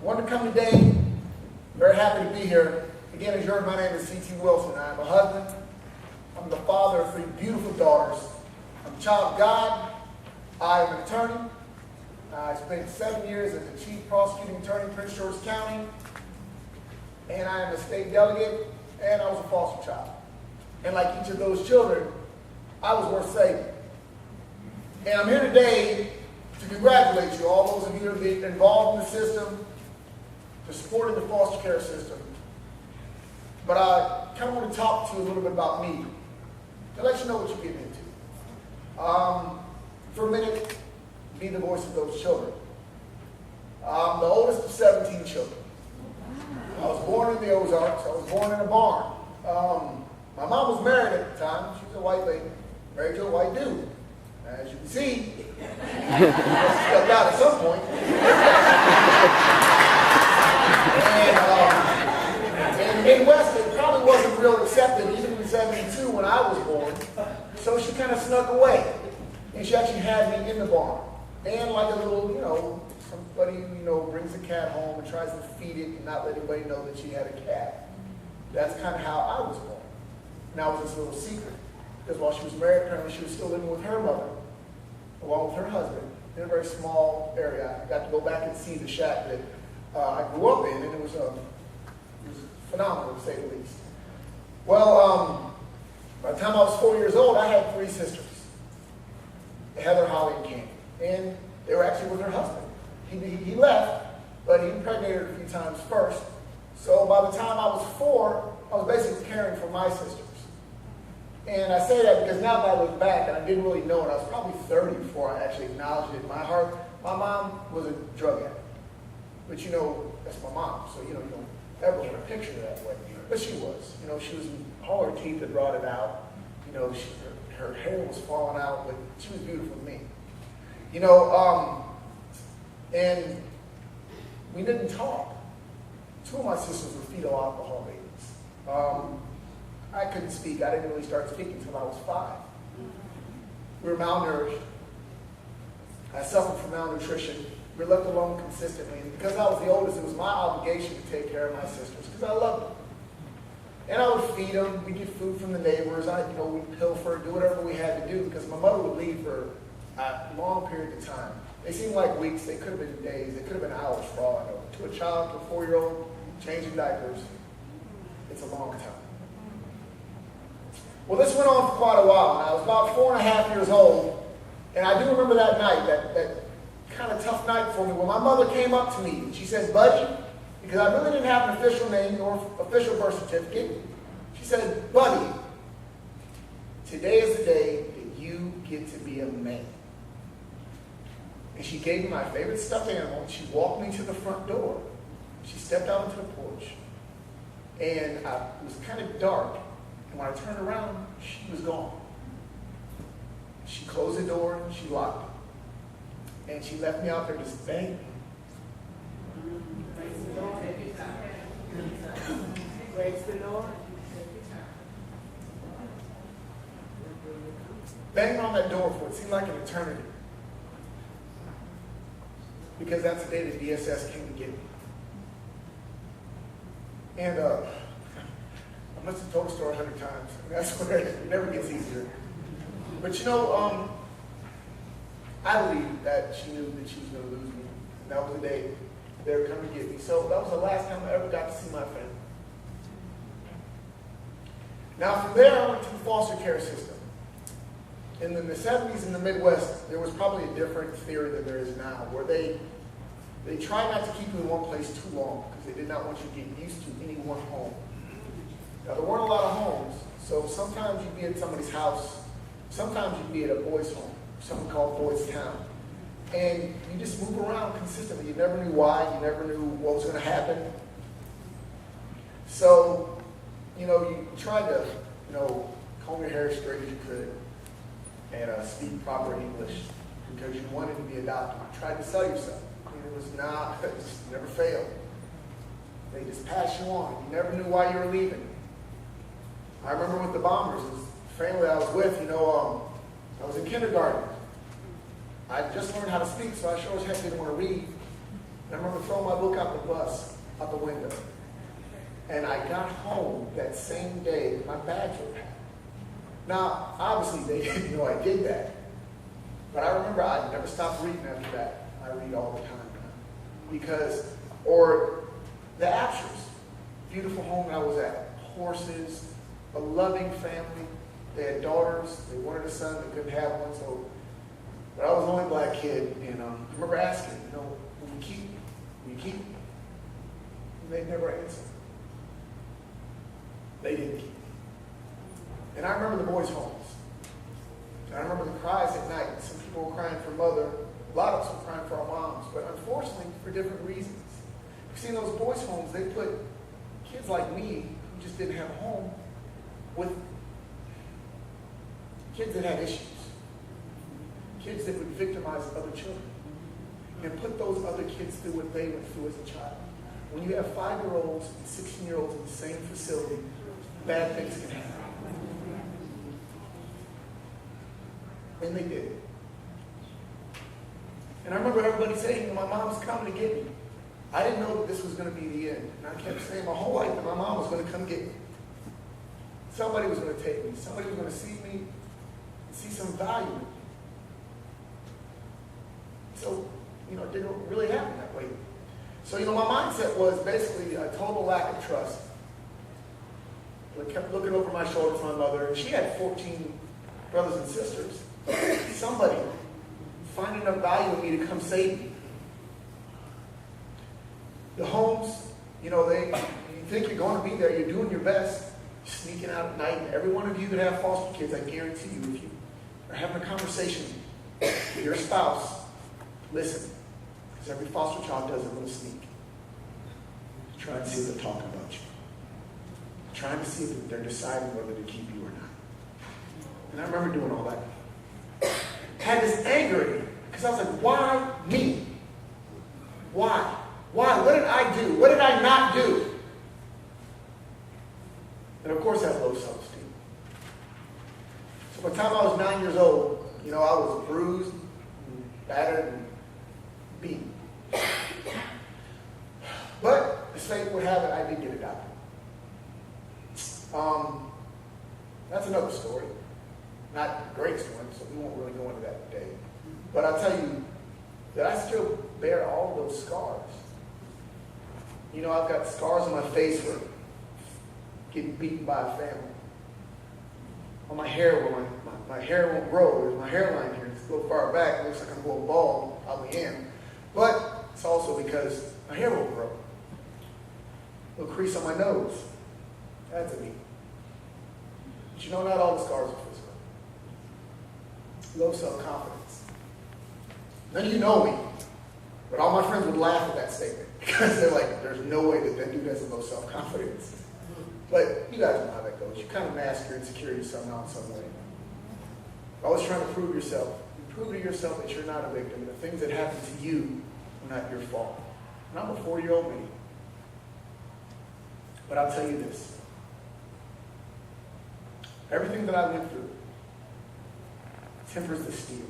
wanted to come today. Very happy to be here. Again, as you heard, my name is C.T. Wilson. I am a husband. I'm the father of 3 beautiful daughters. I'm a child of God. I am an attorney. I spent 7 years as the chief prosecuting attorney in Prince George's County. And I am a state delegate, and I was a foster child. And like each of those children, I was worth saving. And I'm here today to congratulate you, all those of you who have been involved in the system, to supporting the foster care system. But I kind of want to talk to you a little bit about me, to let you know what you're getting into. For a minute, be the voice of those children. I'm the oldest of 17 children. I was born in the Ozarks. I was born in a barn. My mom was married at the time. She was a white lady, married to a white dude. As you can see, she stepped out at some point. And in the Midwest, it probably wasn't real accepted, even in 72 when I was born. So she kind of snuck away. And she actually had me in the barn. And like a little, somebody, brings a cat home and tries to feed it and not let anybody know that she had a cat. That's kind of how I was born. Now it was this little secret. Because while she was married, apparently she was still living with her mother, along with her husband, in a very small area. I got to go back and see the shack that I grew up in, and it was phenomenal, to say the least. Well, by the time I was 4 years old, I had 3 sisters, Heather, Holly, and Candy. And they were actually with her husband. He left, but he impregnated her a few times first. So by the time I was 4, I was basically caring for my sisters. And I say that because now that I look back, and I didn't really know it, I was probably 30 before I actually acknowledged it in my heart. My mom was a drug addict. But that's my mom, so you don't ever want to picture her that way. But she was. She was, all her teeth had rotted out. Her hair was falling out, but she was beautiful to me. And we didn't talk. 2 of my sisters were fetal alcohol babies. I couldn't speak. I didn't really start speaking until I was 5. We were malnourished. I suffered from malnutrition. We were left alone consistently. And because I was the oldest, it was my obligation to take care of my sisters because I loved them. And I would feed them. We'd get food from the neighbors. We'd pilfer, do whatever we had to do because my mother would leave for a long period of time. They seemed like weeks. They could have been days. They could have been hours for all I know. To a child, to a 4-year-old, changing diapers, it's a long time. Well, this went on for quite a while. And I was about 4.5 years old. And I do remember that night, that kind of tough night for me, when my mother came up to me and she said, "Buddy," because I really didn't have an official name nor official birth certificate. She said, "Buddy, today is the day that you get to be a man." And she gave me my favorite stuffed animal, and she walked me to the front door. She stepped out into the porch, and it was kind of dark, and when I turned around, she was gone. She closed the door, and she locked it, and she left me out there just banging. Praise the Lord. Banging on that door for it seemed like an eternity. Because that's the day the DSS came to get me. And I must have told the story 100 times. I swear, it never gets easier. But I believe that she knew that she was going to lose me. And that was the day they were coming to get me. So that was the last time I ever got to see my family. Now from there, I went to the foster care system. In the 70s in the Midwest, there was probably a different theory than there is now, where they tried not to keep you in one place too long because they did not want you to get used to any one home. Now, there weren't a lot of homes, so sometimes you'd be at somebody's house, sometimes you'd be at a boys' home, something called Boys Town. And you just move around consistently. You never knew why, you never knew what was going to happen. So, you tried to, comb your hair as straight as you could and speak proper English because you wanted to be adopted. You tried to sell yourself. It just never failed. They just passed you on. You never knew why you were leaving. I remember with the Bombers, the family I was with, I was in kindergarten. I just learned how to speak, so I sure as heck didn't want to read. And I remember throwing my book out the window. And I got home that same day, my bags were packed. Now, obviously, they didn't know I did that. But I remember I never stopped reading after that. I read all the time now. Or the Apshers, beautiful home I was at. Horses, a loving family. They had daughters. They wanted a son. They couldn't have one. But I was the only black kid. And I remember asking, will you keep me? Will you keep me? And they never answered. They didn't keep me. And I remember the boys' homes. And I remember the cries at night. Some people were crying for mother. A lot of us were crying for our moms. But unfortunately, for different reasons. You see, in those boys' homes, they put kids like me, who just didn't have a home, with kids that had issues. Kids that would victimize other children. And put those other kids through what they went through as a child. When you have 5-year-olds and 16-year-olds in the same facility, bad things can happen. And they did. And I remember everybody saying, my mom's coming to get me. I didn't know that this was going to be the end. And I kept saying my whole life that my mom was going to come get me. Somebody was going to take me. Somebody was going to see me and see some value in me. So, it didn't really happen that way. So, my mindset was basically a total lack of trust. I kept looking over my shoulder for my mother, and she had 14 brothers and sisters. Somebody find enough value in me to come save me. The homes, you think you're going to be there, you're doing your best, you're sneaking out at night. And every one of you that have foster kids, I guarantee you, if you are having a conversation with your spouse, listen, because every foster child does a little sneak. Try and see if they're talking about you. Trying to see if they're deciding whether to keep you or not. And I remember doing all that. Had this anger in me, because I was like, why me? Why? Why? What did I do? What did I not do? And of course, I have low self-esteem. So by the time I was 9 years old, I was bruised, and battered, and beaten. But as fate would have it, I did get adopted. That's another story. Not a great story, so we won't really go into that today. But I'll tell you that I still bear all of those scars. I've got scars on my face for getting beaten by a family. On my hair, where my hair won't grow. There's my hairline here. It's a little far back. It looks like I'm going bald. I probably am. But it's also because my hair won't grow. A little crease on my nose. That's a me. But not all the scars are physical. Low self-confidence. None of you know me, but all my friends would laugh at that statement because they're like, there's no way that dude has a low self-confidence. But you guys know how that goes. You kind of mask your insecurities somehow in some way. Always trying to prove yourself. You prove to yourself that you're not a victim and the things that happen to you are not your fault. And I'm a 40-year-old man. But I'll tell you this. Everything that I went through tempers the steel.